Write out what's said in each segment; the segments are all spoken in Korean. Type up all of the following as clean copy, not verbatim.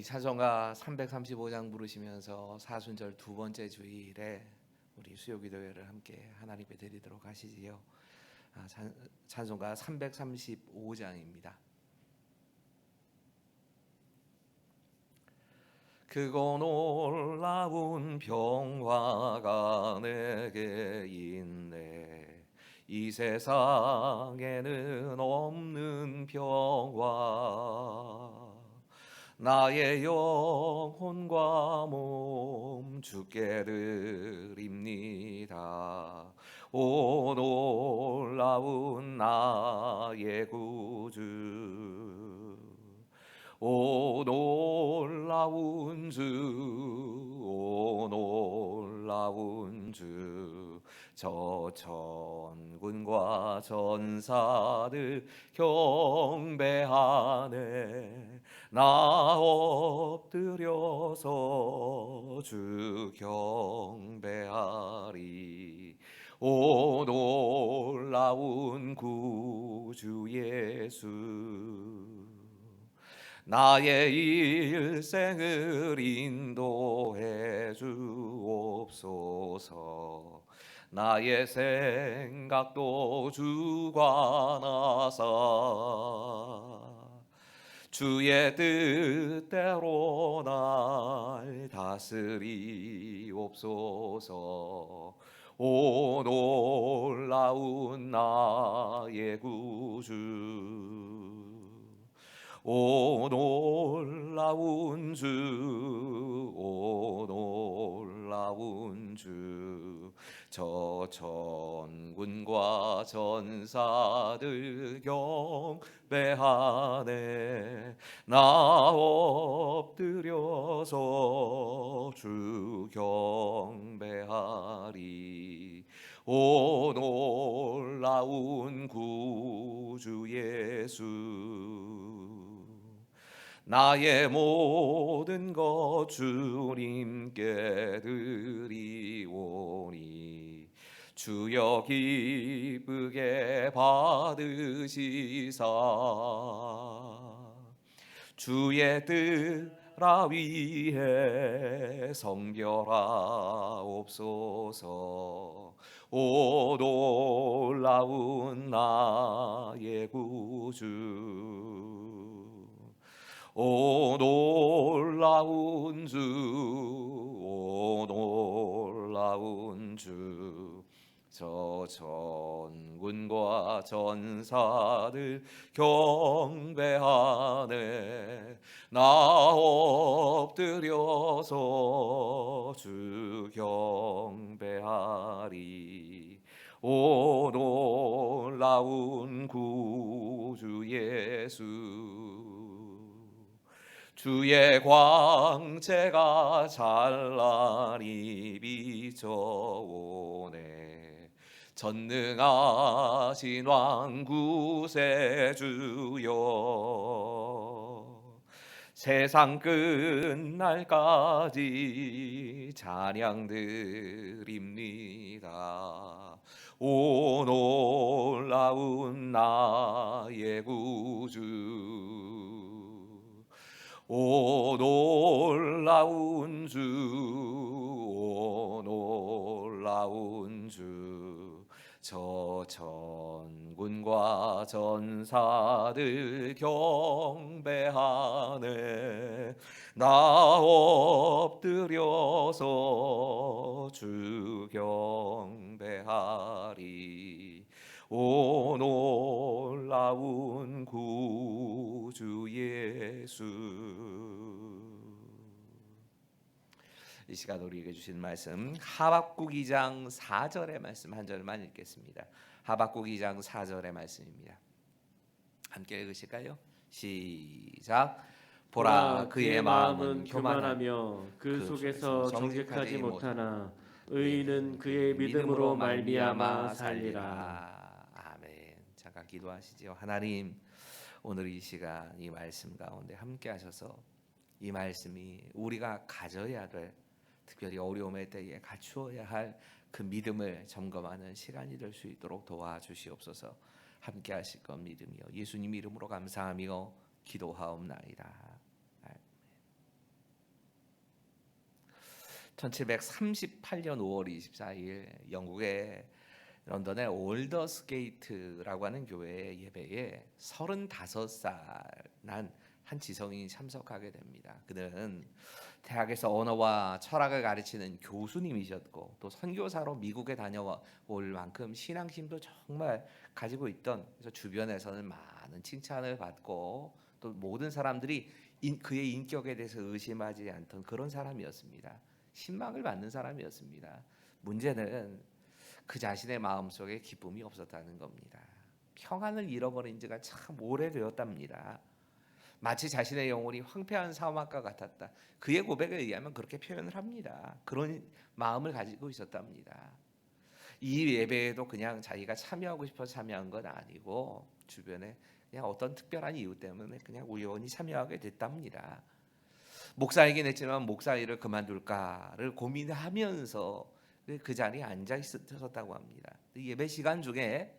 우리 찬송가 335장 부르시면서 사순절 두 번째 주일에 우리 수요기도회를 함께 하나님께 드리도록 하시지요. 찬송가 335장입니다. 크고 놀라운 평화가 내게 있네. 이 세상에는 없는 평화. 나의 영혼과 몸 주께 드립니다. 오 놀라운 나의 구주, 오 놀라운 주, 오 놀라운 주. 저 천군과 전사들 경배하네. 나 엎드려서 주 경배하리. 오 놀라운 구주 예수, 나의 일생을 인도해 주옵소서. 나의 생각도 주관하사 주의 뜻대로 날 다스리옵소서. 오 놀라운 나의 구주, 오 놀라운 주, 오 놀라운 주. 저 천군과 전사들 경배하네. 나 엎드려서 주 경배하리. 오 놀라운 구주 예수, 나의 모든 것 주님께 드리오니. 주여 기쁘게 받으시사 주의 뜻라 위해 성결하옵소서. 오 놀라운 나의 구주, 오 놀라운 주, 오 놀라운 주. 저 천군과 전사들 경배하네. 나 엎드려서 주 경배하리. 오 놀라운 구주 예수, 주의 광채가 찬란히 비춰오네. 전능하신 왕 구세주여, 세상 끝날까지 찬양 드립니다. 오 놀라운 나의 구주, 오 놀라운 주, 오 놀라운 주. 저 천군과 전사들 경배하네. 나 엎드려서 주 경배하리. 오 놀라운 구주 예수. 이 시간 우리에게 주신 말씀 하박국 2장 4절의 말씀 한 절만 읽겠습니다. 하박국 2장 4절의 말씀입니다. 함께 읽으실까요? 시작. 보라 그의 마음은 교만하며 그 속에서 정직하지 못하나 의인은 그의 믿음으로 말미암아 살리라. 아멘. 잠깐 기도하시지요. 하나님, 오늘 이 시간 이 말씀 가운데 함께 하셔서 이 말씀이 우리가 가져야 될, 특별히 어려움의 때에 갖추어야 할 그 믿음을 점검하는 시간이 될 수 있도록 도와주시옵소서. 함께 하실 것 믿으며 예수님 이름으로 감사하며 기도하옵나이다. 1738년 5월 24일 영국의 런던의 올더스게이트라고 하는 교회 예배에 35살 난 한 지성인이 참석하게 됩니다. 그는 대학에서 언어와 철학을 가르치는 교수님이셨고 또 선교사로 미국에 다녀올 만큼 신앙심도 정말 가지고 있던, 그래서 주변에서는 많은 칭찬을 받고 또 모든 사람들이 그의 인격에 대해서 의심하지 않던 그런 사람이었습니다. 신망을 받는 사람이었습니다. 문제는 그 자신의 마음속에 기쁨이 없었다는 겁니다. 평안을 잃어버린 지가 참 오래되었답니다. 마치 자신의 영혼이 황폐한 사막과 같았다. 그의 고백에 의하면 그렇게 표현을 합니다. 그런 마음을 가지고 있었답니다. 이 예배에도 그냥 자기가 참여하고 싶어서 참여한 건 아니고 주변에 그냥 어떤 특별한 이유 때문에 그냥 우연히 참여하게 됐답니다. 목사이긴 했지만 목사 일을 그만둘까를 고민하면서 그 자리에 앉아 있었다고 합니다. 예배 시간 중에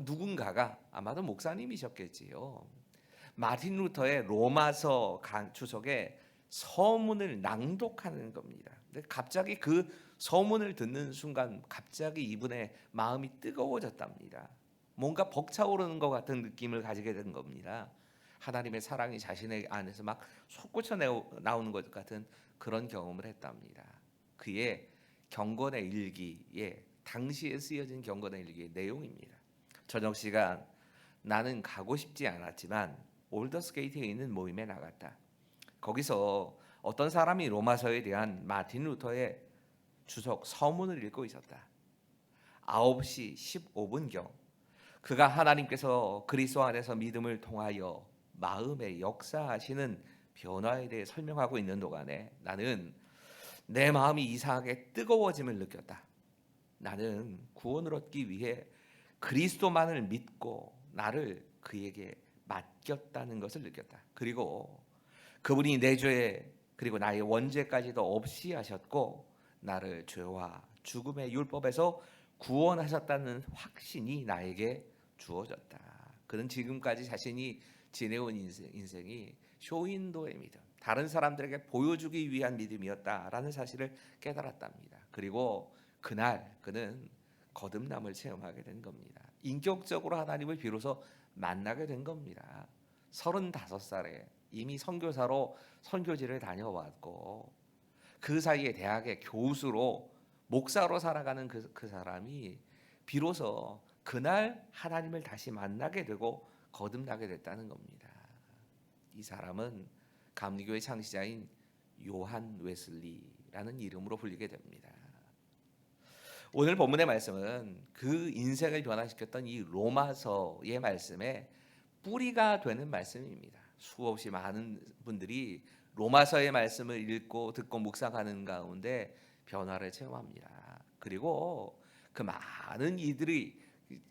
누군가가, 아마도 목사님이셨겠지요, 마틴 루터의 로마서 주석에 서문을 낭독하는 겁니다. 근데 갑자기 그 서문을 듣는 순간 갑자기 이분의 마음이 뜨거워졌답니다. 뭔가 벅차오르는 것 같은 느낌을 가지게 된 겁니다. 하나님의 사랑이 자신의 안에서 막 솟구쳐 나오는 것 같은 그런 경험을 했답니다. 그의 경건의 일기에, 당시에 쓰여진 경건의 일기의 내용입니다. 저녁 시간, 나는 가고 싶지 않았지만 올더스게이트에 있는 모임에 나갔다. 거기서 어떤 사람이 로마서에 대한 마틴 루터의 주석 서문을 읽고 있었다. 9시 15분경 그가 하나님께서 그리스도 안에서 믿음을 통하여 마음에 역사하시는 변화에 대해 설명하고 있는 동안에 나는 내 마음이 이상하게 뜨거워짐을 느꼈다. 나는 구원을 얻기 위해 그리스도만을 믿고 나를 그에게 맡겼다는 것을 느꼈다. 그리고 그분이 내 죄 그리고 나의 원죄까지도 없이 하셨고 나를 죄와 죽음의 율법에서 구원하셨다는 확신이 나에게 주어졌다. 그는 지금까지 자신이 지내온 인생이 쇼윈도의 믿음, 다른 사람들에게 보여주기 위한 믿음이었다라는 사실을 깨달았답니다. 그리고 그날 그는 거듭남을 체험하게 된 겁니다. 인격적으로 하나님을 비로소 만나게 된 겁니다. 35살에 이미 선교사로 선교지를 다녀왔고 그 사이에 대학의 교수로 목사로 살아가는 그 사람이 비로소 그날 하나님을 다시 만나게 되고 거듭나게 됐다는 겁니다. 이 사람은 감리교의 창시자인 요한 웨슬리라는 이름으로 불리게 됩니다. 오늘 본문의 말씀은 그 인생을 변화시켰던 이 로마서의 말씀에 뿌리가 되는 말씀입니다. 수없이 많은 분들이 로마서의 말씀을 읽고 듣고 묵상하는 가운데 변화를 체험합니다. 그리고 그 많은 이들이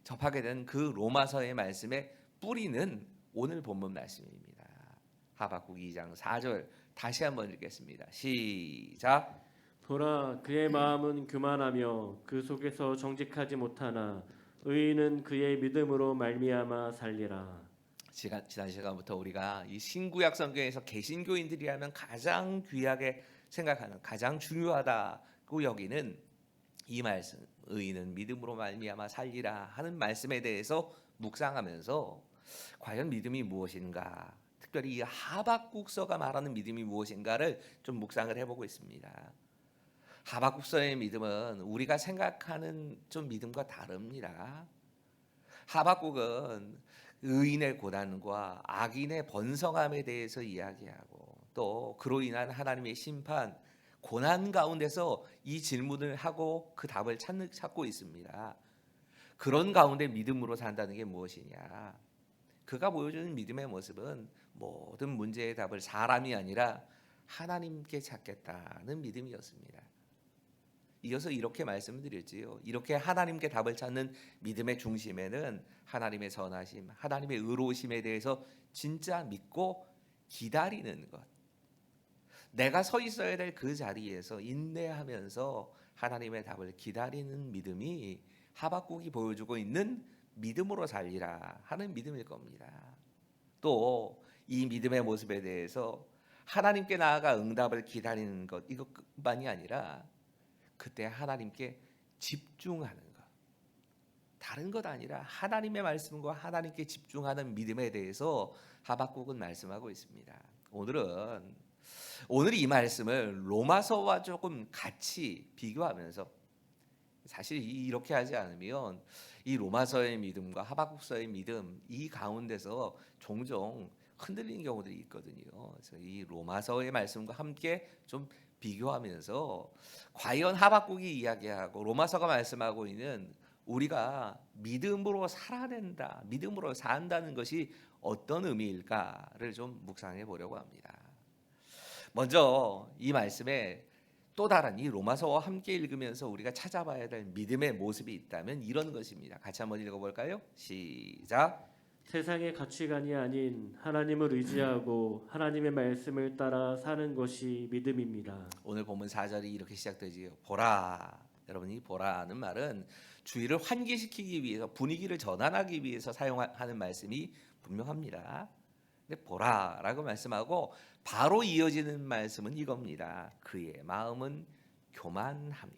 접하게 된 그 로마서의 말씀의 뿌리는 오늘 본문 말씀입니다. 하박국 2장 4절 다시 한번 읽겠습니다. 시작. 보라, 그의 마음은 교만하며 그 속에서 정직하지 못하나 의인은 그의 믿음으로 말미암아 살리라. 지난 시간부터 우리가 이 신구약 성경에서 개신교인들이 하면 가장 귀하게 생각하는, 가장 중요하다고 여기는 이 말씀, 의인은 믿음으로 말미암아 살리라 하는 말씀에 대해서 묵상하면서 과연 믿음이 무엇인가, 특별히 이 하박국서가 말하는 믿음이 무엇인가를 좀 묵상을 해보고 있습니다. 하박국서의 믿음은 우리가 생각하는 좀 믿음과 다릅니다. 하박국은 의인의 고난과 악인의 번성함에 대해서 이야기하고 또 그로 인한 하나님의 심판, 고난 가운데서 이 질문을 하고 그 답을 찾고 있습니다. 그런 가운데 믿음으로 산다는 게 무엇이냐? 그가 보여주는 믿음의 모습은 모든 문제의 답을 사람이 아니라 하나님께 찾겠다는 믿음이었습니다. 이어서 이렇게 말씀드렸지요. 이렇게 하나님께 답을 찾는 믿음의 중심에는 하나님의 선하심, 하나님의 의로우심에 대해서 진짜 믿고 기다리는 것. 내가 서 있어야 될 그 자리에서 인내하면서 하나님의 답을 기다리는 믿음이 하박국이 보여주고 있는 믿음으로 살리라 하는 믿음일 겁니다. 또 이 믿음의 모습에 대해서 하나님께 나아가 응답을 기다리는 것 이것뿐만이 아니라 그때 하나님께 집중하는 것, 다른 것 아니라 하나님의 말씀과 하나님께 집중하는 믿음에 대해서 하박국은 말씀하고 있습니다. 오늘 이 말씀을 로마서와 조금 같이 비교하면서, 사실 이렇게 하지 않으면 이 로마서의 믿음과 하박국서의 믿음 이 가운데서 종종 흔들리는 경우들이 있거든요. 그래서 이 로마서의 말씀과 함께 좀 비교하면서 과연 하박국이 이야기하고 로마서가 말씀하고 있는 우리가 믿음으로 살아낸다, 믿음으로 산다는 것이 어떤 의미일까를 좀 묵상해 보려고 합니다. 먼저 이 말씀에 또 다른 이 로마서와 함께 읽으면서 우리가 찾아봐야 될 믿음의 모습이 있다면 이런 것입니다. 같이 한번 읽어볼까요? 시작. 세상의 가치관이 아닌 하나님을 의지하고 하나님의 말씀을 따라 사는 것이 믿음입니다. 오늘 본문 4절이 이렇게 시작되지요. 보라. 여러분이 보라는 말은 주의를 환기시키기 위해서, 분위기를 전환하기 위해서 사용하는 말씀이 분명합니다. 근데 보라라고 말씀하고 바로 이어지는 말씀은 이겁니다. 그의 마음은 교만하며.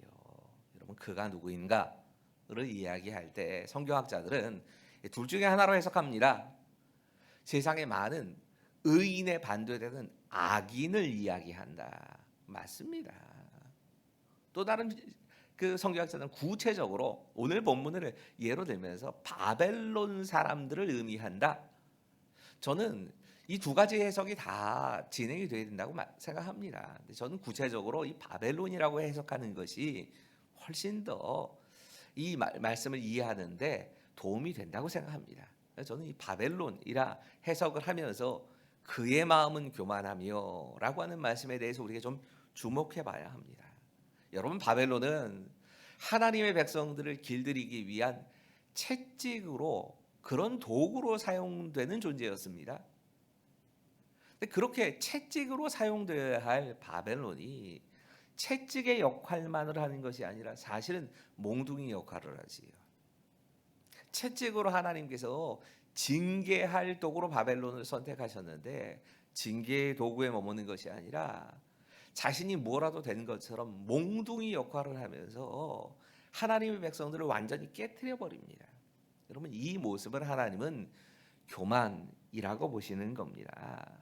여러분, 그가 누구인가를 이야기할 때 성경학자들은 둘 중에 하나로 해석합니다. 세상에 많은 의인에 반대되는 악인을 이야기한다. 맞습니다. 또 다른 그 성경학자는 구체적으로 오늘 본문을 예로 들면서 바벨론 사람들을 의미한다. 저는 이 두 가지 해석이 다 진행이 되어야 된다고 생각합니다. 저는 구체적으로 이 바벨론이라고 해석하는 것이 훨씬 더 이 말씀을 이해하는데 도움이 된다고 생각합니다. 저는 이 바벨론이라 해석을 하면서 그의 마음은 교만하며 라고 하는 말씀에 대해서 우리가 좀 주목해 봐야 합니다. 여러분, 바벨론은 하나님의 백성들을 길들이기 위한 채찍으로, 그런 도구로 사용되는 존재였습니다. 근데 그렇게 채찍으로 사용되어야 할 바벨론이 채찍의 역할만을 하는 것이 아니라 사실은 몽둥이 역할을 하지요. 채찍으로 하나님께서 징계할 도구로 바벨론을 선택하셨는데 징계의 도구에 머무는 것이 아니라 자신이 뭐라도 된 것처럼 몽둥이 역할을 하면서 하나님의 백성들을 완전히 깨트려 버립니다. 여러분, 이 모습을 하나님은 교만이라고 보시는 겁니다.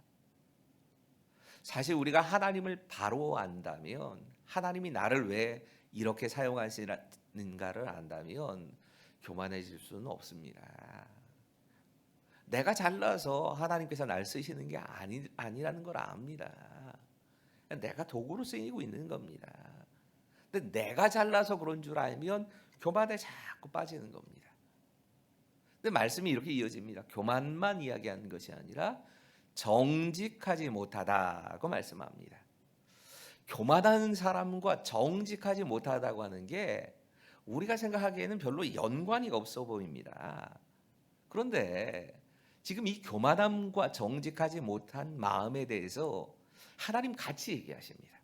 사실 우리가 하나님을 바로 안다면, 하나님이 나를 왜 이렇게 사용하시는가를 안다면 교만해질 수는 없습니다. 내가 잘나서 하나님께서 날 쓰시는 게 아니라는 걸 압니다. 내가 도구로 쓰이고 있는 겁니다. 근데 내가 잘나서 그런 줄 알면 교만에 자꾸 빠지는 겁니다. 근데 말씀이 이렇게 이어집니다. 교만만 이야기하는 것이 아니라 정직하지 못하다고 말씀합니다. 교만한 사람과 정직하지 못하다고 하는 게 우리가 생각하기에는 별로 연관이 없어 보입니다. 그런데 지금 이 교만함과 정직하지 못한 마음에 대해서 하나님 같이 얘기하십니다.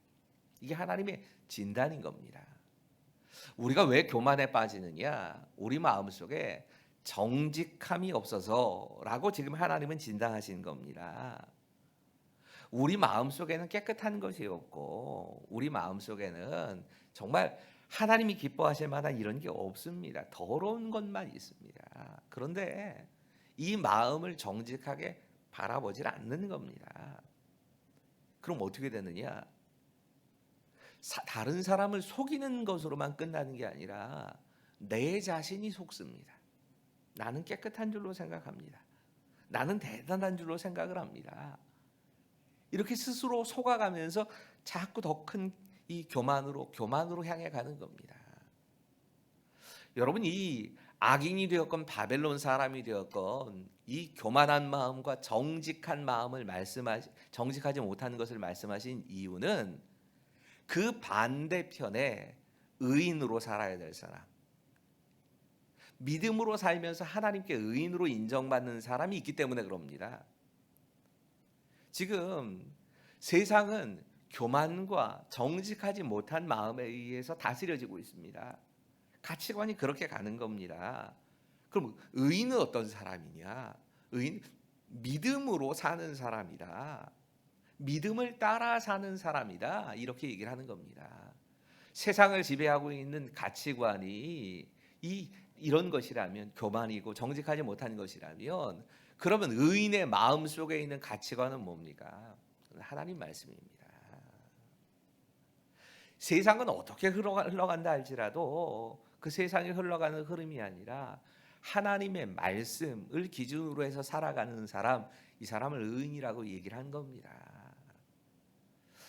이게 하나님의 진단인 겁니다. 우리가 왜 교만에 빠지느냐? 우리 마음속에 정직함이 없어서라고 지금 하나님은 진단하신 겁니다. 우리 마음속에는 깨끗한 것이 없고 우리 마음속에는 정말 하나님이 기뻐하실 만한 이런 게 없습니다. 더러운 것만 있습니다. 그런데 이 마음을 정직하게 바라보질 않는 겁니다. 그럼 어떻게 되느냐? 다른 사람을 속이는 것으로만 끝나는 게 아니라 내 자신이 속습니다. 나는 깨끗한 줄로 생각합니다. 나는 대단한 줄로 생각을 합니다. 이렇게 스스로 속아가면서 자꾸 더 큰 이 교만으로 향해 가는 겁니다. 여러분, 이 악인이 되었건 바벨론 사람이 되었건 이 교만한 마음과 정직한 마음을 정직하지 못하는 것을 말씀하신 이유는 그 반대편에 의인으로 살아야 될 사람, 믿음으로 살면서 하나님께 의인으로 인정받는 사람이 있기 때문에 그럽니다. 지금 세상은 교만과 정직하지 못한 마음에 의해서 다스려지고 있습니다. 가치관이 그렇게 가는 겁니다. 그럼 의인은 어떤 사람이냐? 의인 믿음으로 사는 사람이다. 믿음을 따라 사는 사람이다. 이렇게 얘기를 하는 겁니다. 세상을 지배하고 있는 가치관이 이런 것이라면, 교만이고 정직하지 못한 것이라면, 그러면 의인의 마음 속에 있는 가치관은 뭡니까? 하나님 말씀입니다. 세상은 어떻게 흘러간다 할지라도 그 세상이 흘러가는 흐름이 아니라 하나님의 말씀을 기준으로 해서 살아가는 사람, 이 사람을 의인이라고 얘기를 한 겁니다.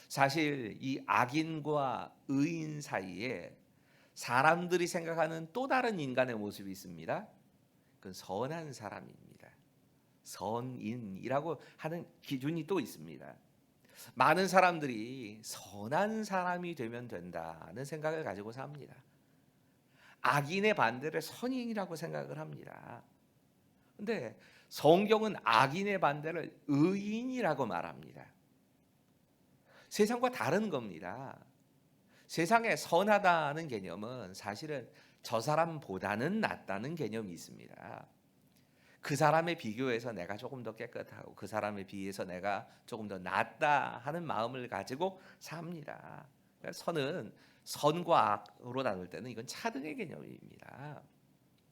사실 이 악인과 의인 사이에 사람들이 생각하는 또 다른 인간의 모습이 있습니다. 그건 선한 사람입니다. 선인이라고 하는 기준이 또 있습니다. 많은 사람들이 선한 사람이 되면 된다는 생각을 가지고 삽니다. 악인의 반대를 선인이라고 생각을 합니다. 근데 성경은 악인의 반대를 의인이라고 말합니다. 세상과 다른 겁니다. 세상에 선하다는 개념은 사실은 저 사람보다는 낫다는 개념이 있습니다. 그 사람에 비교해서 내가 조금 더 깨끗하고 그 사람에 비해서 내가 조금 더 낫다 하는 마음을 가지고 삽니다. 그러니까 선은 선과 악으로 나눌 때는 이건 차등의 개념입니다.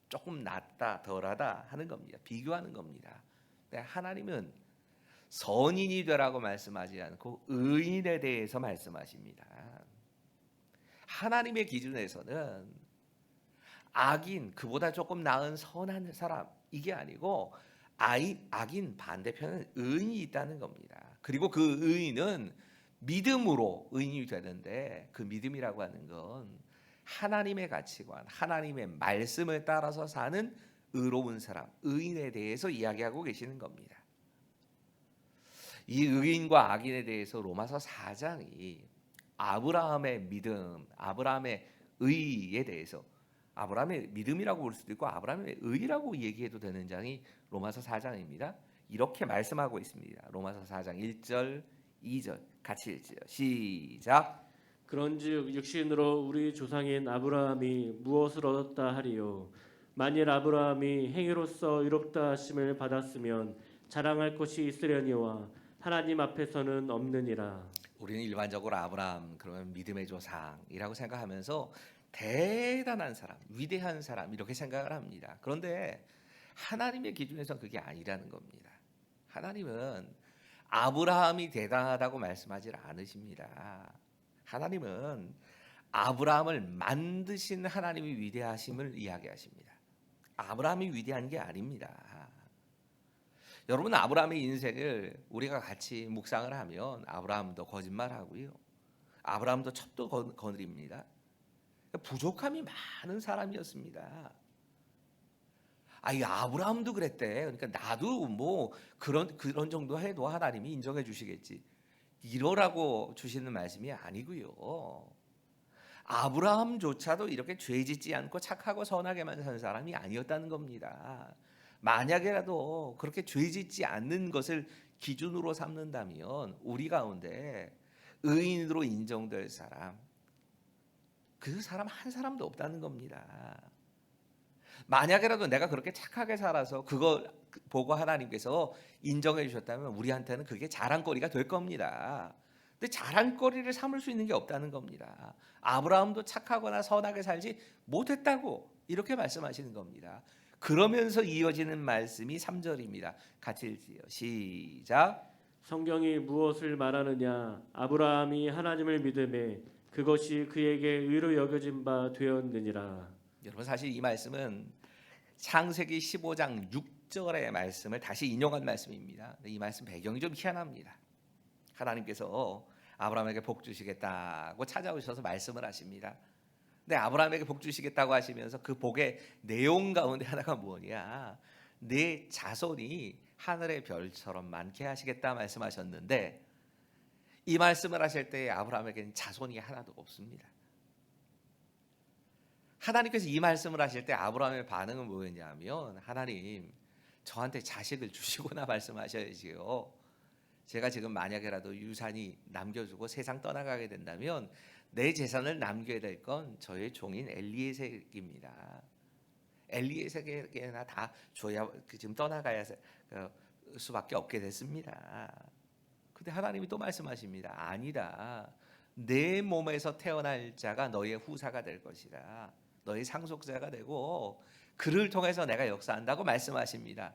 조금 낫다, 덜하다 하는 겁니다. 비교하는 겁니다. 근데 하나님은 선인이 되라고 말씀하지 않고 의인에 대해서 말씀하십니다. 하나님의 기준에서는 악인, 그보다 조금 나은 선한 사람, 이게 아니고 악인 반대편은 의인이 있다는 겁니다. 그리고 그 의인은 믿음으로 의인이 되는데, 그 믿음이라고 하는 건 하나님의 가치관, 하나님의 말씀을 따라서 사는 의로운 사람, 의인에 대해서 이야기하고 계시는 겁니다. 이 의인과 악인에 대해서 로마서 4장이 아브라함의 믿음, 아브라함의 의에 대해서, 아브라함의 믿음이라고 볼 수도 있고 아브라함의 의라고 얘기해도 되는 장이 로마서 4장입니다. 이렇게 말씀하고 있습니다. 로마서 4장 1절, 2절 같이 읽지요. 시작. 그런즉 육신으로 우리 조상인 아브라함이 무엇을 얻었다 하리요? 만일 아브라함이 행위로서 의롭다 하심을 받았으면 자랑할 것이 있으려니와 하나님 앞에서는 없느니라. 우리는 일반적으로 아브라함 그러면 믿음의 조상이라고 생각하면서 대단한 사람, 위대한 사람 이렇게 생각을 합니다. 그런데 하나님의 기준에서는 그게 아니라는 겁니다. 하나님은 아브라함이 대단하다고 말씀하지 않으십니다. 하나님은 아브라함을 만드신 하나님이 위대하심을 이야기하십니다. 아브라함이 위대한 게 아닙니다. 여러분, 아브라함의 인생을 우리가 같이 묵상을 하면 아브라함도 거짓말하고요, 아브라함도 첩도 거느립니다. 부족함이 많은 사람이었습니다. 이 아브라함도 그랬대. 그러니까 나도 뭐 그런 정도 해도 하나님이 인정해 주시겠지. 이러라고 주시는 말씀이 아니고요. 아브라함조차도 이렇게 죄짓지 않고 착하고 선하게만 산 사람이 아니었다는 겁니다. 만약에라도 그렇게 죄짓지 않는 것을 기준으로 삼는다면 우리 가운데 의인으로 인정될 사람, 그 사람 한 사람도 없다는 겁니다. 만약에라도 내가 그렇게 착하게 살아서 그걸 보고 하나님께서 인정해 주셨다면 우리한테는 그게 자랑거리가 될 겁니다. 근데 자랑거리를 삼을 수 있는 게 없다는 겁니다. 아브라함도 착하거나 선하게 살지 못했다고 이렇게 말씀하시는 겁니다. 그러면서 이어지는 말씀이 3절입니다. 같이 읽지요. 시작. 성경이 무엇을 말하느냐? 아브라함이 하나님을 믿음에 그것이 그에게 의로 여겨진 바 되었느니라. 여러분, 사실 이 말씀은 창세기 15장 6절의 말씀을 다시 인용한 말씀입니다. 근데 이 말씀 배경이 좀 희한합니다. 하나님께서 아브라함에게 복 주시겠다고 찾아오셔서 말씀을 하십니다. 근데 아브라함에게 복 주시겠다고 하시면서 그 복의 내용 가운데 하나가 뭐냐? 내 자손이 하늘의 별처럼 많게 하시겠다 말씀하셨는데, 이 말씀을 하실 때 아브라함에게는 자손이 하나도 없습니다. 하나님께서 이 말씀을 하실 때 아브라함의 반응은 뭐였냐면, 하나님 저한테 자식을 주시구나 말씀하셔야지요. 제가 지금 만약에라도 유산이 남겨주고 세상 떠나가게 된다면 내 재산을 남겨야 될 건 저의 종인 엘리에셀입니다. 엘리에셀에게나 다 줘야 지금 떠나가야 수밖에 없게 됐습니다. 근데 하나님이 또 말씀하십니다. 아니다. 내 몸에서 태어날 자가 너의 후사가 될 것이라. 너의 상속자가 되고 그를 통해서 내가 역사한다고 말씀하십니다.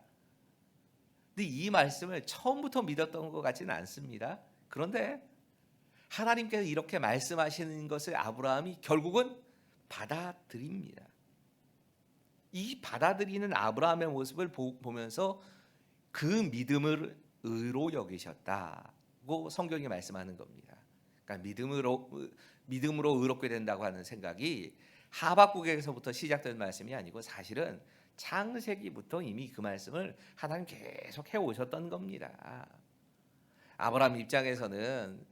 근데 이 말씀을 처음부터 믿었던 것 같지는 않습니다. 그런데 하나님께서 이렇게 말씀하시는 것을 아브라함이 결국은 받아들입니다. 이 받아들이는 아브라함의 모습을 보면서 그 믿음을 의로 여기셨다고 성경이 말씀하는 겁니다. 그러니까 믿음으로 의롭게 된다고 하는 생각이 하박국에서부터 시작된 말씀이 아니고 사실은 창세기부터 이미 그 말씀을 하나님 계속 해오셨던 겁니다. 아브라함 입장에서는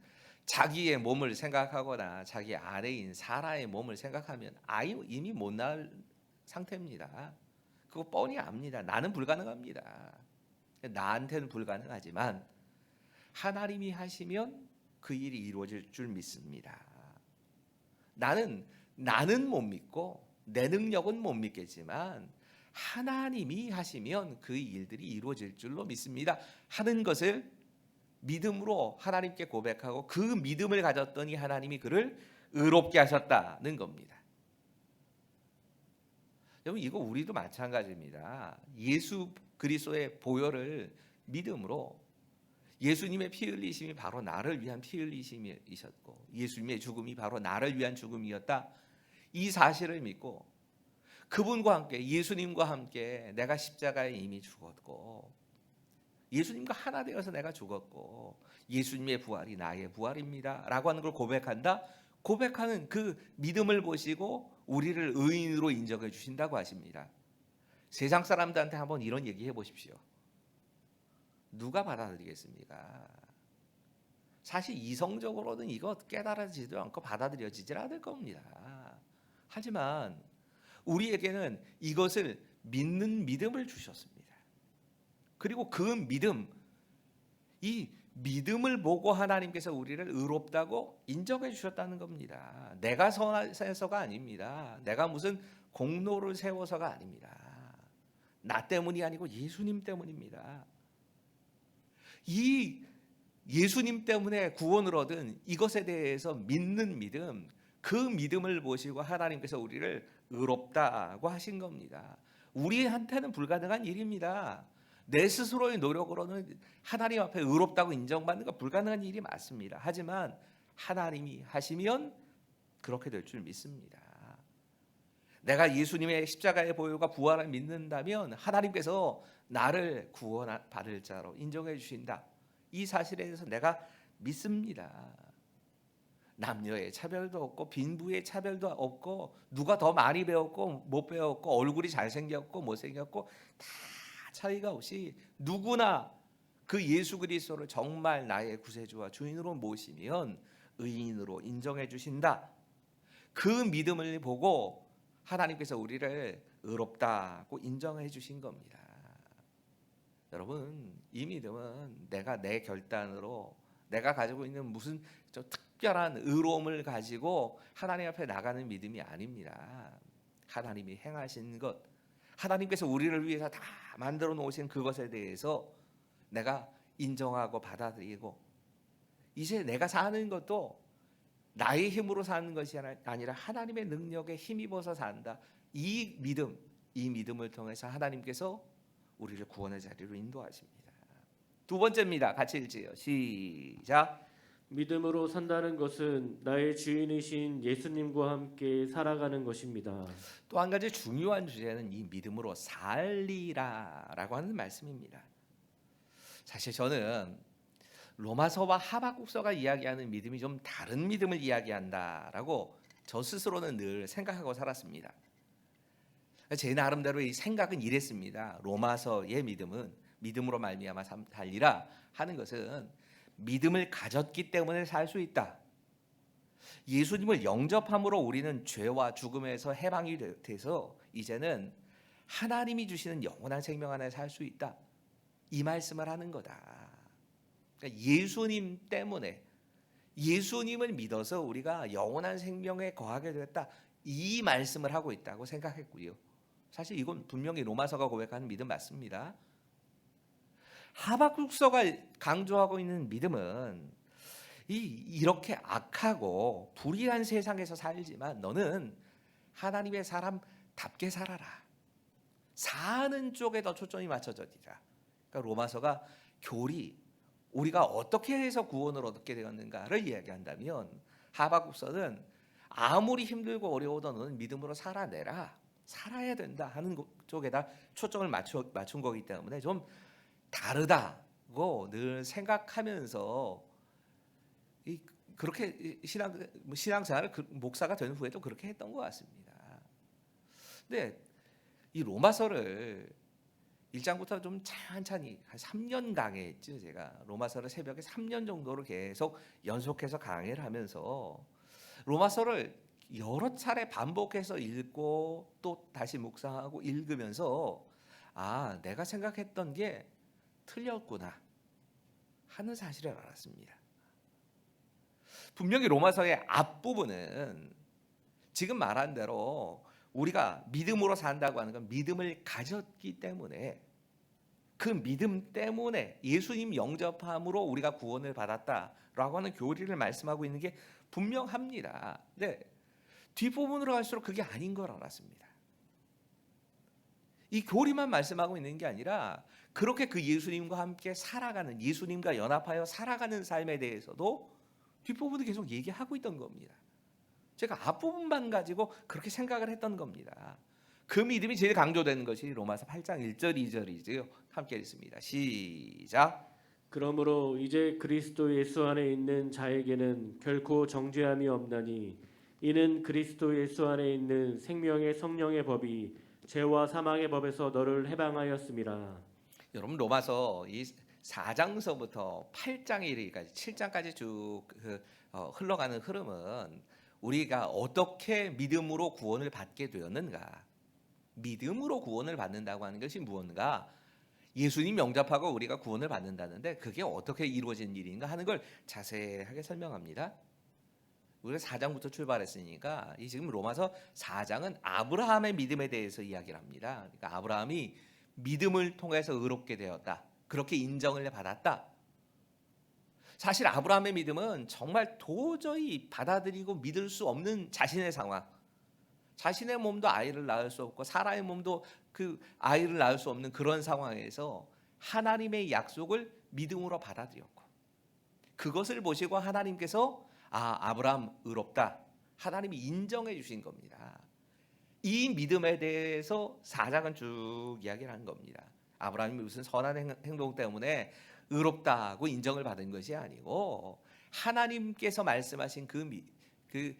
자기의 몸을 생각하거나 자기 아내인 사라의 몸을 생각하면 이미 못 낳을 상태입니다. 그거 뻔히 압니다. 나는 불가능합니다. 나한테는 불가능하지만 하나님이 하시면 그 일이 이루어질 줄 믿습니다. 나는 못 믿고 내 능력은 못 믿겠지만 하나님이 하시면 그 일들이 이루어질 줄로 믿습니다 하는 것을 믿음으로 하나님께 고백하고 그 믿음을 가졌더니 하나님이 그를 의롭게 하셨다는 겁니다. 여러분 이거 우리도 마찬가지입니다. 예수 그리스도의 보혈을 믿음으로 예수님의 피 흘리심이 바로 나를 위한 피 흘리심이셨고 예수님의 죽음이 바로 나를 위한 죽음이었다. 이 사실을 믿고 그분과 함께 예수님과 함께 내가 십자가에 이미 죽었고 예수님과 하나 되어서 내가 죽었고 예수님의 부활이 나의 부활입니다 라고 하는 걸 고백한다. 고백하는 그 믿음을 보시고 우리를 의인으로 인정해 주신다고 하십니다. 세상 사람들한테 한번 이런 얘기 해보십시오. 누가 받아들이겠습니까? 사실 이성적으로는 이거 깨달아지지도 않고 받아들여지질 않을 겁니다. 하지만 우리에게는 이것을 믿는 믿음을 주셨습니다. 그리고 그 믿음, 이 믿음을 보고 하나님께서 우리를 의롭다고 인정해 주셨다는 겁니다. 내가 선해서가 아닙니다. 내가 무슨 공로를 세워서가 아닙니다. 나 때문이 아니고 예수님 때문입니다. 이 예수님 때문에 구원을 얻은 이것에 대해서 믿는 믿음, 그 믿음을 보시고 하나님께서 우리를 의롭다고 하신 겁니다. 우리한테는 불가능한 일입니다. 내 스스로의 노력으로는 하나님 앞에 의롭다고 인정받는 건 불가능한 일이 맞습니다. 하지만 하나님이 하시면 그렇게 될 줄 믿습니다. 내가 예수님의 십자가의 보혈과 부활을 믿는다면 하나님께서 나를 구원받을 자로 인정해 주신다. 이 사실에 대해서 내가 믿습니다. 남녀의 차별도 없고 빈부의 차별도 없고 누가 더 많이 배웠고 못 배웠고 얼굴이 잘생겼고 못생겼고 다 차이가 없이 누구나 그 예수 그리스도를 정말 나의 구세주와 주인으로 모시면 의인으로 인정해 주신다. 그 믿음을 보고 하나님께서 우리를 의롭다고 인정해 주신 겁니다. 여러분, 이 믿음은 내가 내 결단으로 내가 가지고 있는 무슨 좀 특별한 의로움을 가지고 하나님 앞에 나가는 믿음이 아닙니다. 하나님이 행하신 것, 하나님께서 우리를 위해서 다 만들어 놓으신 그것에 대해서 내가 인정하고 받아들이고 이제 내가 사는 것도 나의 힘으로 사는 것이 아니라 하나님의 능력에 힘입어서 산다. 이 믿음을 통해서 하나님께서 우리를 구원의 자리로 인도하십니다. 두 번째입니다. 같이 읽지요. 시작. 믿음으로 산다는 것은 나의 주인이신 예수님과 함께 살아가는 것입니다. 또 한 가지 중요한 주제는 이 믿음으로 살리라라고 하는 말씀입니다. 사실 저는 로마서와 하박국서가 이야기하는 믿음이 좀 다른 믿음을 이야기한다라고 저 스스로는 늘 생각하고 살았습니다. 제 나름대로 이 생각은 이랬습니다. 로마서의 믿음은 믿음으로 말미암아 살리라 하는 것은 믿음을 가졌기 때문에 살 수 있다. 예수님을 영접함으로 우리는 죄와 죽음에서 해방이 돼서 이제는 하나님이 주시는 영원한 생명 안에 살 수 있다. 이 말씀을 하는 거다. 그러니까 예수님 때문에 예수님을 믿어서 우리가 영원한 생명에 거하게 됐다. 이 말씀을 하고 있다고 생각했고요. 사실 이건 분명히 로마서가 고백하는 믿음 맞습니다. 하박국서가 강조하고 있는 믿음은 이렇게 악하고 불의한 세상에서 살지만 너는 하나님의 사람답게 살아라. 사는 쪽에 더 초점이 맞춰져지라. 그러니까 로마서가 교리, 우리가 어떻게 해서 구원을 얻게 되었는가를 이야기한다면 하박국서는 아무리 힘들고 어려워도 너는 믿음으로 살아내라. 살아야 된다 하는 쪽에다 초점을 맞춘 거기 때문에 좀 다르다고 늘 생각하면서 그렇게 신앙생활을 목사가 된 후에도 그렇게 했던 것 같습니다. 근데 이 로마서를 1장부터 좀 찬찬히 한 3년 강의했죠. 제가 로마서를 새벽에 3년 정도를 계속 연속해서 강의를 하면서 로마서를 여러 차례 반복해서 읽고 또 다시 묵상하고 읽으면서 내가 생각했던 게 틀렸구나 하는 사실을 알았습니다. 분명히 로마서의 앞부분은 지금 말한 대로 우리가 믿음으로 산다고 하는 건 믿음을 가졌기 때문에 그 믿음 때문에 예수님 영접함으로 우리가 구원을 받았다라고 하는 교리를 말씀하고 있는 게 분명합니다. 네, 뒷부분으로 갈수록 그게 아닌 걸 알았습니다. 이 교리만 말씀하고 있는 게 아니라 그렇게 그 예수님과 함께 살아가는, 예수님과 연합하여 살아가는 삶에 대해서도 뒷부분을 계속 얘기하고 있던 겁니다. 제가 앞부분만 가지고 그렇게 생각을 했던 겁니다. 그 믿음이 제일 강조되는 것이 로마서 8장 1절 2절이지요. 함께 읽습니다. 시작. 그러므로 이제 그리스도 예수 안에 있는 자에게는 결코 정죄함이 없나니 이는 그리스도 예수 안에 있는 생명의 성령의 법이 죄와 사망의 법에서 너를 해방하였음이라. 여러분 로마서 이 4장서부터 8장에 이르기까지 7장까지 쭉 흘러가는 흐름은 우리가 어떻게 믿음으로 구원을 받게 되었는가, 믿음으로 구원을 받는다고 하는 것이 무언가, 예수님 영접하고 우리가 구원을 받는다는데 그게 어떻게 이루어진 일인가 하는 걸 자세하게 설명합니다. 우리가 4장부터 출발했으니까 이 지금 로마서 4장은 아브라함의 믿음에 대해서 이야기를 합니다. 그러니까 아브라함이 믿음을 통해서 의롭게 되었다, 그렇게 인정을 받았다. 사실 아브라함의 믿음은 정말 도저히 받아들이고 믿을 수 없는 자신의 상황, 자신의 몸도 아이를 낳을 수 없고 사라의 몸도 그 아이를 낳을 수 없는 그런 상황에서 하나님의 약속을 믿음으로 받아들였고, 그것을 보시고 하나님께서 아브라함 의롭다, 하나님이 인정해 주신 겁니다. 이 믿음에 대해서 4장은 쭉 이야기를 하는 겁니다. 아브라함이 무슨 선한 행동 때문에 의롭다고 인정을 받은 것이 아니고 하나님께서 말씀하신 그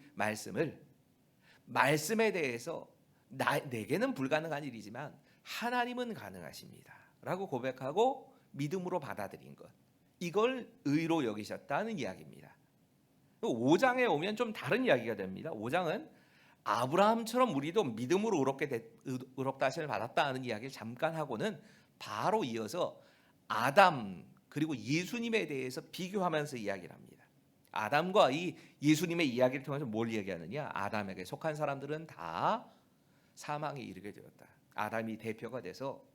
말씀에 대해서 내게는 불가능한 일이지만 하나님은 가능하십니다 라고 고백하고 믿음으로 받아들인 것, 이걸 의로 여기셨다는 이야기입니다. 5장에 오면 좀 다른 이야기가 됩니다. 5장은 아브라함처럼 우리도 믿음으로 의롭다 하심을 받았다는 이야기를 잠깐 하고는 바로 이어서 아담 그리고 예수님에 대해서 비교하면서 이야기를 합니다. 아담과 이 예수님의 이야기를 통해서 뭘 얘기하느냐, 아담에게 속한 사람들은 다 사망에 이르게 되었다. 아담이 대표가 돼서,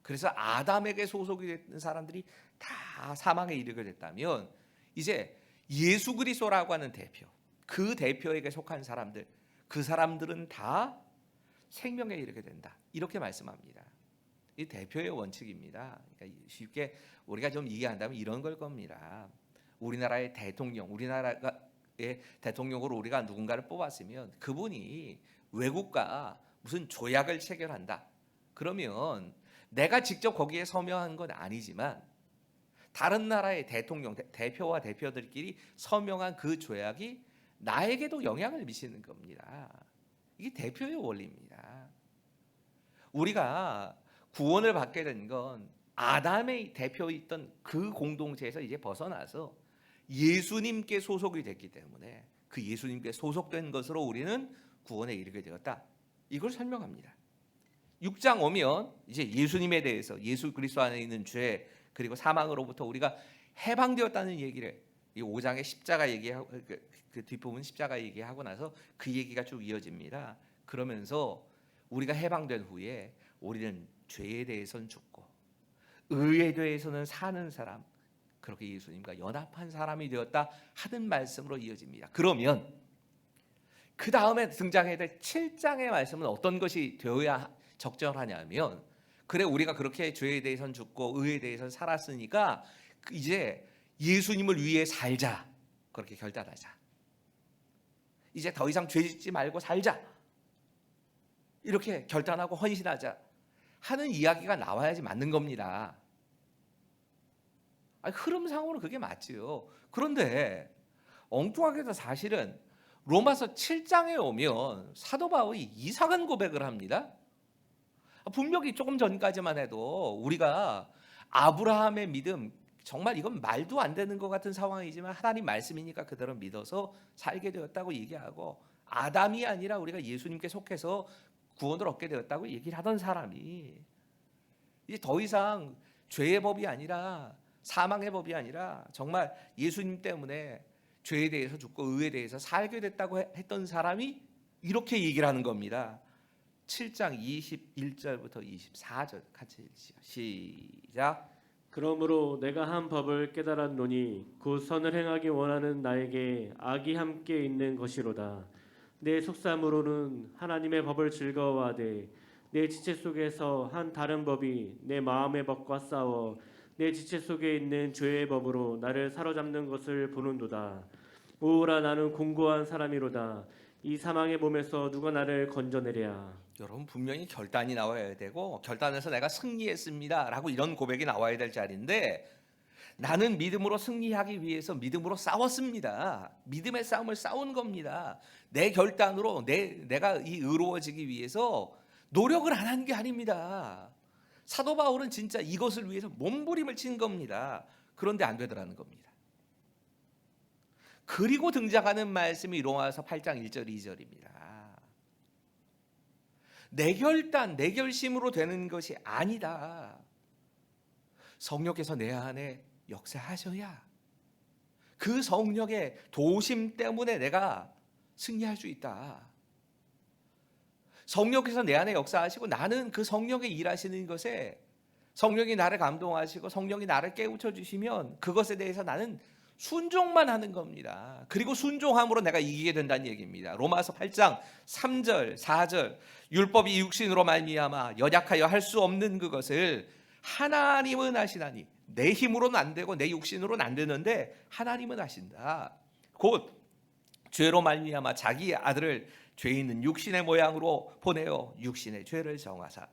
그래서 아담에게 소속이 된 사람들이 다 사망에 이르게 됐다면 이제 예수 그리스도라고 하는 대표, 그 대표에게 속한 사람들, 그 사람들은 다 생명에 이르게 된다, 이렇게 말씀합니다. 이 대표의 원칙입니다. 그러니까 쉽게 우리가 좀 이해한다면 이런 걸 겁니다. 우리나라의 대통령, 우리나라의 대통령으로 우리가 누군가를 뽑았으면 그분이 외국과 무슨 조약을 체결한다, 그러면 내가 직접 거기에 서명한 건 아니지만 다른 나라의 대통령, 대표와 대표들끼리 서명한 그 조약이 나에게도 영향을 미치는 겁니다. 이게 대표의 원리입니다. 우리가 구원을 받게 된 건 아담의 대표였던 그 공동체에서 이제 벗어나서 예수님께 소속이 됐기 때문에 그 예수님께 소속된 것으로 우리는 구원에 이르게 되었다, 이걸 설명합니다. 6장 오면 이제 예수님에 대해서, 예수 그리스도 안에 있는 죄 그리고 사망으로부터 우리가 해방되었다는 얘기를, 이 5장의 십자가 얘기하고 그 뒷부분 십자가 얘기하고 나서 그 얘기가 쭉 이어집니다. 그러면서 우리가 해방된 후에 우리는 죄에 대해서는 죽고 의에 대해서는 사는 사람, 그렇게 예수님과 연합한 사람이 되었다 하는 말씀으로 이어집니다. 그러면 그 다음에 등장해야 될 7장의 말씀은 어떤 것이 되어야 적절하냐면, 그래 우리가 그렇게 죄에 대해서는 죽고 의에 대해서는 살았으니까 이제 예수님을 위해 살자, 그렇게 결단하자. 이제 더 이상 죄 짓지 말고 살자, 이렇게 결단하고 헌신하자 하는 이야기가 나와야지 맞는 겁니다. 흐름상으로 그게 맞지요. 그런데 엉뚱하게도 사실은 로마서 7장에 오면 사도 바울이 이상한 고백을 합니다. 분명히 조금 전까지만 해도 우리가 아브라함의 믿음, 정말 이건 말도 안 되는 것 같은 상황이지만 하나님 말씀이니까 그대로 믿어서 살게 되었다고 얘기하고, 아담이 아니라 우리가 예수님께 속해서 구원을 얻게 되었다고 얘기를 하던 사람이 이제 더 이상 죄의 법이 아니라, 사망의 법이 아니라 정말 예수님 때문에 죄에 대해서 죽고 의에 대해서 살게 됐다고 했던 사람이 이렇게 얘기를 하는 겁니다. 7장 21절부터 24절 같이 읽으시죠. 시작. 그러므로 내가 한 법을 깨달았노니 곧 선을 행하기 원하는 나에게 악이 함께 있는 것이로다. 내 속삼으로는 하나님의 법을 즐거워하되 내 지체 속에서 한 다른 법이 내 마음의 법과 싸워 내 지체 속에 있는 죄의 법으로 나를 사로잡는 것을 보는도다. 오라, 나는 공고한 사람이로다. 이 사망의 몸에서 누가 나를 건져내랴. 여러분, 분명히 결단이 나와야 되고 결단에서 내가 승리했습니다 라고 이런 고백이 나와야 될 자리인데, 나는 믿음으로 승리하기 위해서 믿음으로 싸웠습니다. 믿음의 싸움을 싸운 겁니다. 내 결단으로 내가 이 의로워지기 위해서 노력을 안 한 게 아닙니다. 사도 바울은 진짜 이것을 위해서 몸부림을 친 겁니다. 그런데 안 되더라는 겁니다. 그리고 등장하는 말씀이 로마서 8장 1절 2절입니다. 내 결단, 내 결심으로 되는 것이 아니다. 성령께서 내 안에 역사하셔야 그 성령의 도우심 때문에 내가 승리할 수 있다. 성령께서 내 안에 역사하시고 나는 그 성령의 일하시는 것에, 성령이 나를 감동하시고 성령이 나를 깨우쳐 주시면 그것에 대해서 나는 순종만 하는 겁니다. 그리고 순종함으로 내가 이기게 된다는 얘기입니다. 로마서 8장 3절 4절, 율법이 육신으로 말미암아 연약하여 할 수 없는 그것을 하나님은 하시나니, 내 힘으로는 안 되고 내 육신으로는 안 되는데 하나님은 하신다. 곧 죄로 말미암아 자기 아들을 죄 있는 육신의 모양으로 보내어 육신의 죄를 정하사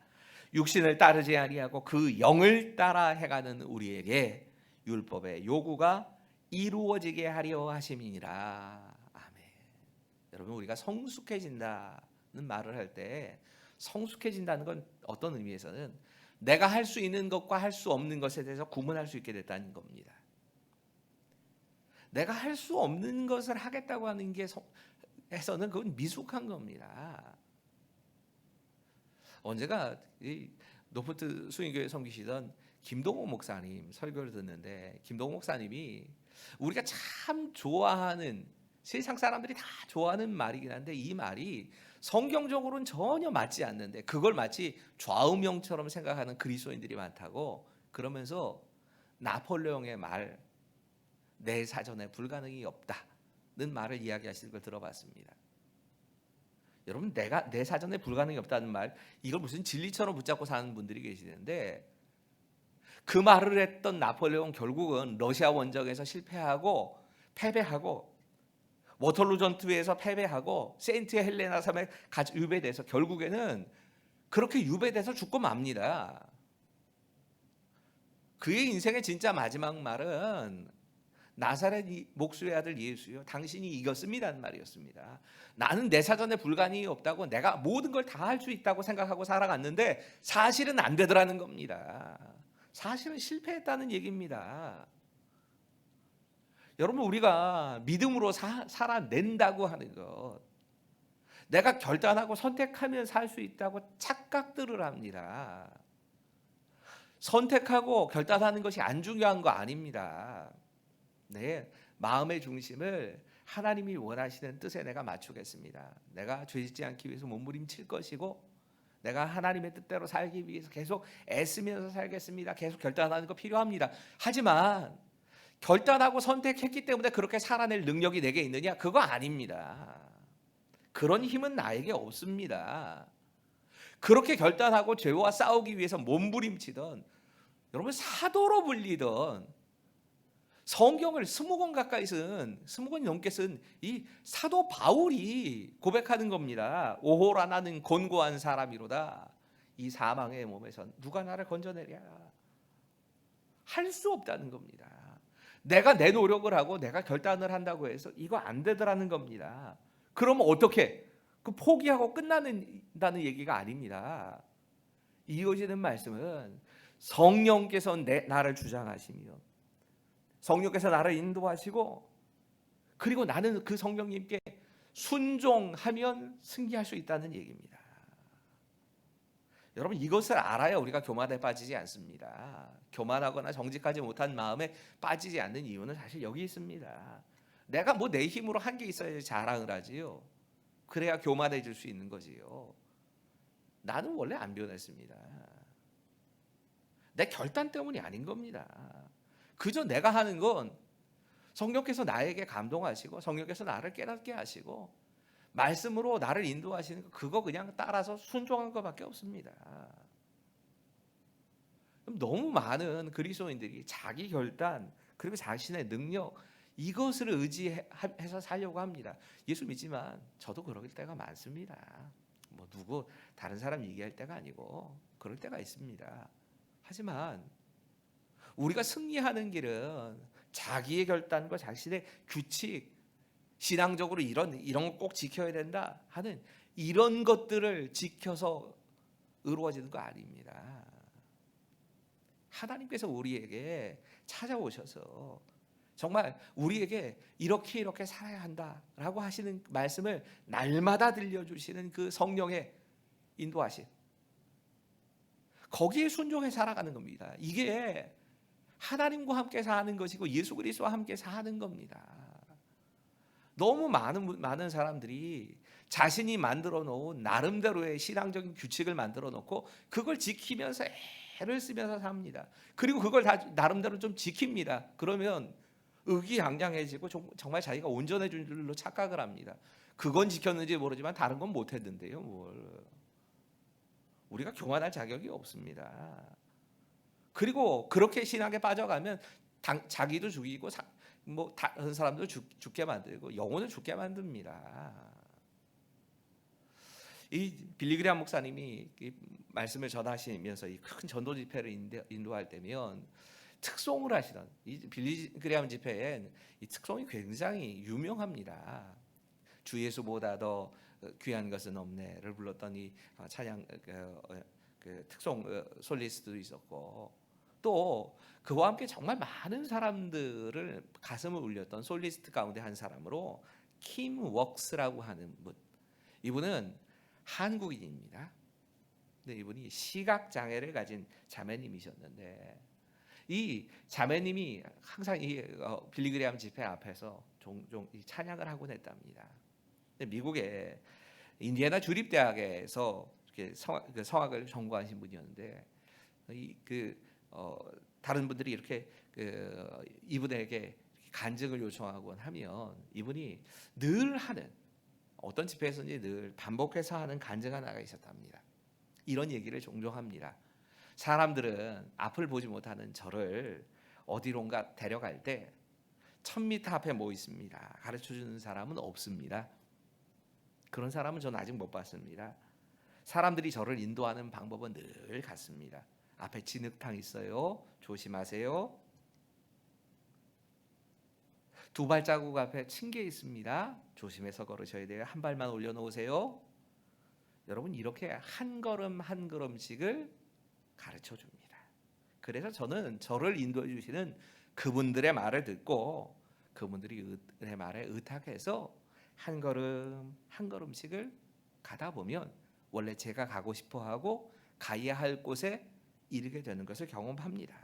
육신을 따르지 아니하고 그 영을 따라 행하는 우리에게 율법의 요구가 이루어지게 하려 하심이니라. 아멘. 여러분, 우리가 성숙해진다는 말을 할 때, 성숙해진다는 건 어떤 의미에서는 내가 할 수 있는 것과 할 수 없는 것에 대해서 구분할 수 있게 됐다는 겁니다. 내가 할 수 없는 것을 하겠다고 하는 게 해서는 그건 미숙한 겁니다. 언제가 이 노포트 수인교회 섬기시던 김동호 목사님 설교를 듣는데, 김동호 목사님이 우리가 참 좋아하는, 세상 사람들이 다 좋아하는 말이긴 한데 이 말이 성경적으로는 전혀 맞지 않는데 그걸 마치 좌우명처럼 생각하는 그리스도인들이 많다고, 그러면서 나폴레옹의 말, 내 사전에 불가능이 없다는 말을 이야기하시는 걸 들어봤습니다. 여러분, 내 사전에 불가능이 없다는 말, 이걸 무슨 진리처럼 붙잡고 사는 분들이 계시는데, 그 말을 했던 나폴레옹 결국은 러시아 원정에서 실패하고 패배하고, 워털루 전투에서 패배하고, 세인트 헬레나 섬에 유배돼서 결국에는 그렇게 유배돼서 죽고 맙니다. 그의 인생의 진짜 마지막 말은 나사렛 목수의 아들 예수요, 당신이 이겼습니다는 말이었습니다. 나는 내 사전에 불가능이 없다고, 내가 모든 걸 다 할 수 있다고 생각하고 살아갔는데 사실은 안 되더라는 겁니다. 사실은 실패했다는 얘기입니다. 여러분, 우리가 믿음으로 살아낸다고 하는 것, 내가 결단하고 선택하면 살 수 있다고 착각들을 합니다. 선택하고 결단하는 것이 안 중요한 거 아닙니다. 내 마음의 중심을 하나님이 원하시는 뜻에 내가 맞추겠습니다. 내가 죄짓지 않기 위해서 몸부림칠 것이고, 내가 하나님의 뜻대로 살기 위해서 계속 애쓰면서 살겠습니다. 계속 결단하는 거 필요합니다. 하지만 결단하고 선택했기 때문에 그렇게 살아낼 능력이 내게 있느냐? 그거 아닙니다. 그런 힘은 나에게 없습니다. 그렇게 결단하고 죄와 싸우기 위해서 몸부림치던, 여러분 사도로 불리던, 성경을 20권 가까이 쓴, 20권이 넘게 쓴 이 사도 바울이 고백하는 겁니다. 오호라 나는 곤고한 사람이로다. 이 사망의 몸에서 누가 나를 건져내랴. 할 수 없다는 겁니다. 내가 내 노력을 하고 내가 결단을 한다고 해서 이거 안 되더라는 겁니다. 그러면 어떻게? 그 포기하고 끝나는다는 얘기가 아닙니다. 이어지는 말씀은 성령께서 나를 주장하시며 성령께서 나를 인도하시고, 그리고 나는 그 성령님께 순종하면 승리할 수 있다는 얘기입니다. 여러분 이것을 알아야 우리가 교만에 빠지지 않습니다. 교만하거나 정직하지 못한 마음에 빠지지 않는 이유는 사실 여기 있습니다. 내가 뭐 내 힘으로 한 게 있어야지 자랑을 하지요. 그래야 교만해질 수 있는 거지요. 나는 원래 안 변했습니다. 내 결단 때문이 아닌 겁니다. 그저 내가 하는 건 성령께서 나에게 감동하시고 성령께서 나를 깨닫게 하시고 말씀으로 나를 인도하시는 거, 그거 그냥 따라서 순종한 것밖에 없습니다. 너무 많은 그리스도인들이 자기 결단 그리고 자신의 능력, 이것을 의지해서 살려고 합니다. 예수 믿지만 저도 그럴 때가 많습니다. 뭐 누구 다른 사람 얘기할 때가 아니고 그럴 때가 있습니다. 하지만 우리가 승리하는 길은 자기의 결단과 자신의 규칙, 신앙적으로 이런 거 꼭 지켜야 된다 하는 이런 것들을 지켜서 이루어지는 거 아닙니다. 하나님께서 우리에게 찾아오셔서 정말 우리에게 이렇게 살아야 한다라고 하시는 말씀을 날마다 들려주시는 그 성령의 인도하심, 거기에 순종해 살아가는 겁니다. 이게 하나님과 함께 사는 것이고 예수 그리스도와 함께 사는 겁니다. 너무 많은 사람들이 자신이 만들어 놓은 나름대로의 신앙적인 규칙을 만들어 놓고 그걸 지키면서 애를 쓰면서 삽니다. 그리고 그걸 다 나름대로 좀 지킵니다. 그러면 의기양양해지고 정말 자기가 온전해진 줄로 착각을 합니다. 그건 지켰는지 모르지만 다른 건 못했는데요. 우리가 교만할 자격이 없습니다. 그리고 그렇게 신앙에 빠져가면 자기도 죽이고 다른 사람도 죽게 만들고 영혼을 죽게 만듭니다. 이 빌리그레암 목사님이 이 말씀을 전하시면서 이 큰 전도 집회를 인도할 때면 특송을 하시던, 이 빌리그레암 집회엔 이 특송이 굉장히 유명합니다. 주 예수보다 더 귀한 것은 없네를 불렀던 이 찬양 그 특송 솔리스트도 있었고, 또 그와 함께 정말 많은 사람들을 가슴을 울렸던 솔리스트 가운데 한 사람으로 킴 웍스라고 하는 분, 이분은 한국인입니다. 근데 이분이 시각 장애를 가진 자매님이셨는데 이 자매님이 항상 이 빌리그레암 집회 앞에서 종종 이 찬양을 하곤 했답니다. 근데 미국의 인디애나 주립대학에서 이렇게 성악을 전공하신 분이었는데 다른 분들이 이렇게 이분에게 간증을 요청하곤 하면 이분이 늘 하는, 어떤 집회에서인지 늘 반복해서 하는 간증 하나가 있었답니다. 이런 얘기를 종종 합니다. 사람들은 앞을 보지 못하는 저를 어디론가 데려갈 때 1000m 앞에 뭐 있습니다. 가르쳐주는 사람은 없습니다. 그런 사람은 저는 아직 못 봤습니다. 사람들이 저를 인도하는 방법은 늘 같습니다. 앞에 진흙탕 있어요. 조심하세요. 두 발자국 앞에 층계 있습니다. 조심해서 걸으셔야 돼요. 한 발만 올려놓으세요. 여러분 이렇게 한 걸음 한 걸음씩을 가르쳐 줍니다. 그래서 저는 저를 인도해 주시는 그분들의 말을 듣고 그분들이 의 말에 의탁해서 한 걸음 한 걸음씩을 가다 보면 원래 제가 가고 싶어하고 가야 할 곳에 이르게 되는 것을 경험합니다.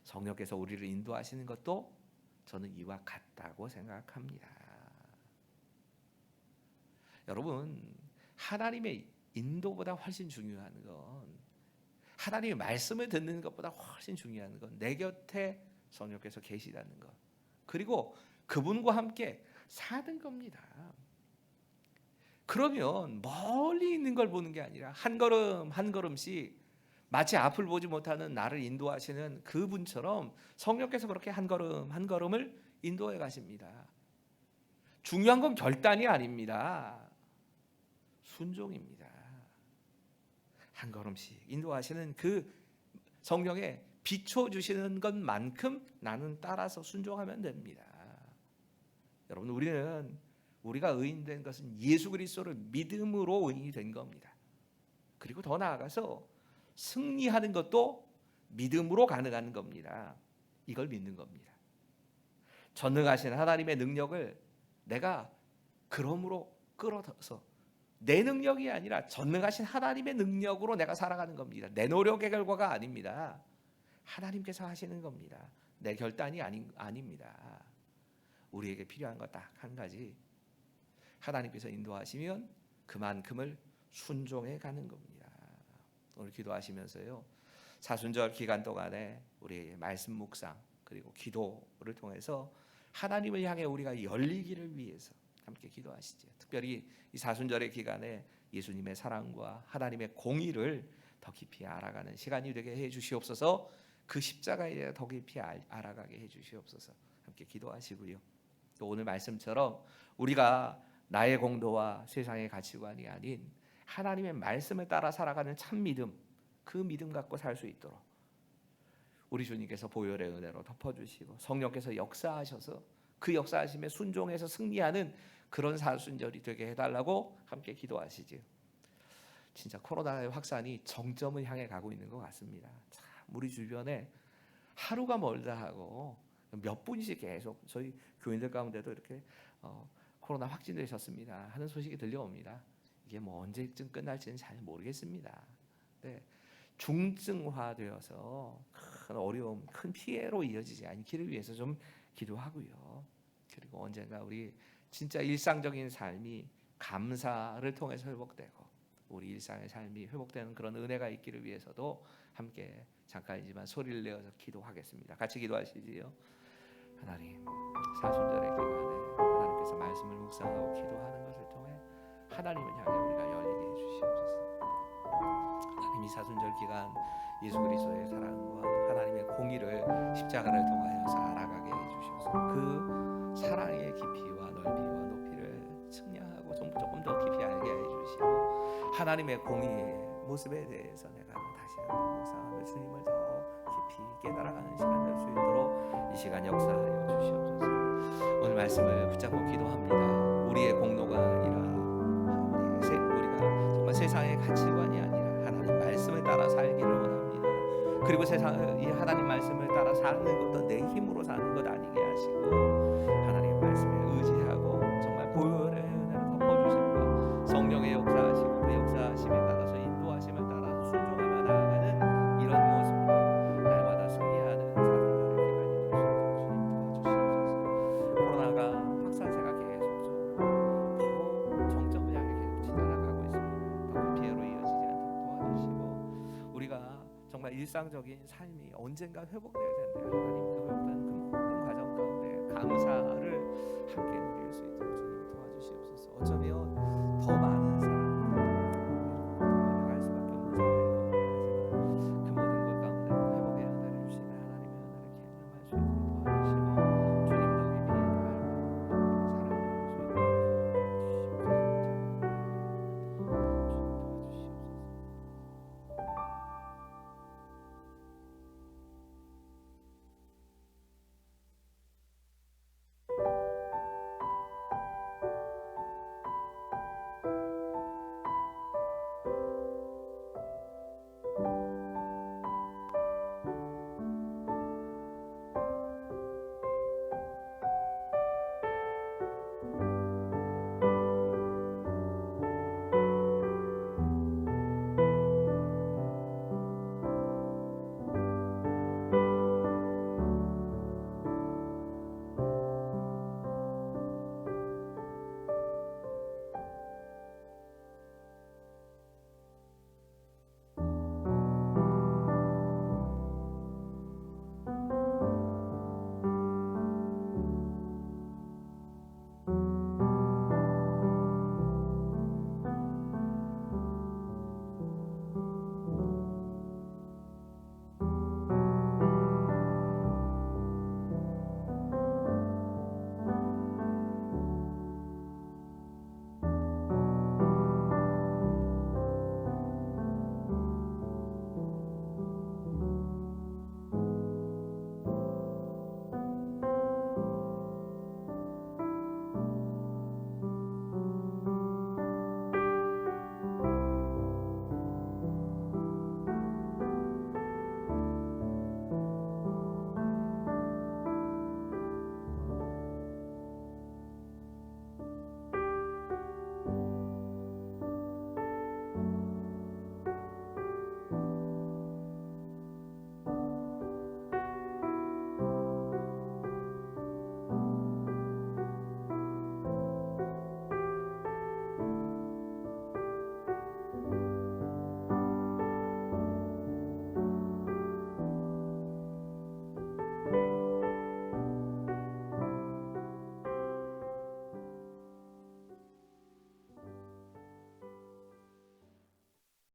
성령께서 우리를 인도하시는 것도 저는 이와 같다고 생각합니다. 여러분, 하나님의 인도보다 훨씬 중요한 건, 하나님의 말씀을 듣는 것보다 훨씬 중요한 건 내 곁에 성령께서 계시다는 것, 그리고 그분과 함께 사는 겁니다. 그러면 멀리 있는 걸 보는 게 아니라 한 걸음 한 걸음씩 마치 앞을 보지 못하는 나를 인도하시는 그분처럼 성령께서 그렇게 한 걸음 한 걸음을 인도해 가십니다. 중요한 건 결단이 아닙니다. 순종입니다. 한 걸음씩 인도하시는 그 성령에 비춰주시는 것만큼 나는 따라서 순종하면 됩니다. 여러분, 우리가 의인된 것은 예수 그리스도를 믿음으로 의인이 된 겁니다. 그리고 더 나아가서 승리하는 것도 믿음으로 가능한 겁니다. 이걸 믿는 겁니다. 전능하신 하나님의 능력을 내가 그러므로 끌어서, 내 능력이 아니라 전능하신 하나님의 능력으로 내가 살아가는 겁니다. 내 노력의 결과가 아닙니다. 하나님께서 하시는 겁니다. 내 결단이 아닙니다. 우리에게 필요한 것 딱 한 가지, 하나님께서 인도하시면 그만큼을 순종해 가는 겁니다. 오늘 기도하시면서요, 사순절 기간 동안에 우리의 말씀 묵상 그리고 기도를 통해서 하나님을 향해 우리가 열리기를 위해서 함께 기도하시죠. 특별히 이 사순절의 기간에 예수님의 사랑과 하나님의 공의를 더 깊이 알아가는 시간이 되게 해 주시옵소서. 그 십자가에 대해 더 깊이 알아가게 해 주시옵소서. 함께 기도하시고요. 또 오늘 말씀처럼 우리가 나의 공도와 세상의 가치관이 아닌 하나님의 말씀을 따라 살아가는 참 믿음, 그 믿음 갖고 살 수 있도록 우리 주님께서 보혈의 은혜로 덮어주시고 성령께서 역사하셔서 그 역사하심에 순종해서 승리하는 그런 사순절이 되게 해달라고 함께 기도하시지요. 진짜 코로나의 확산이 정점을 향해 가고 있는 것 같습니다. 참 우리 주변에 하루가 멀다 하고 몇 분씩 계속 저희 교인들 가운데도 이렇게 코로나 확진되셨습니다 하는 소식이 들려옵니다. 이게 뭐 언제쯤 끝날지는 잘 모르겠습니다. 네, 중증화되어서 큰 어려움, 큰 피해로 이어지지 않기를 위해서 좀 기도하고요. 그리고 언젠가 우리 진짜 일상적인 삶이 감사를 통해서 회복되고 우리 일상의 삶이 회복되는 그런 은혜가 있기를 위해서도 함께 잠깐이지만 소리를 내어서 기도하겠습니다. 같이 기도하시지요. 하나님, 사순절의 기간에 하나님께서 말씀을 묵상하고 기도하는 것을 통해 하나님을 향해 우리가 열리게 해주시옵소서. 하나님, 이 사순절 기간 예수 그리스도의 사랑과 하나님의 공의를 십자가를 통하여서 알아가게 해주셔서 그 사랑의 깊이와 넓이와 높이를 측량하고 조금 더 깊이 알게 해주시고 하나님의 공의의 모습에 대해서 내가 다시 한번 묵상하며 주님을 더 깊이 깨달아가는 시간 될 수 있도록 이 시간 역사하여 주시옵소서. 오늘 말씀을 붙잡고 기도합니다. 우리의 공로가 아니라 우리가 정말 세상의 가치관이 아니라 하나님 말씀을 따라 살기를 원합니다. 그리고 세상의 이 하나님 말씀을 따라 사는 것도 내 힘으로 사는 것 아니게 하시고 하나님의 말씀에 의지하고 정말 보혈의 은혜로 덮어주심과 성령의 역사하시고 그 역사하심에 따라서 인도하심을 따라서 순종하며 나아가는 이런 모습으로 날마다 승리하는 사순절의 기간이 될 수 있도록 주님 도와주시옵소서. 코로나가 확산세가 계속적으로 더 정점을 향해 계속 지나가고 있습니다. 더 큰 피해로 이어지지 않도록 도와주시고 우리가 정말 일상적인 삶이 언젠가 회복돼야 되는데 하나님 그 회복되는 그 모든 과정 가운데 감사를 함께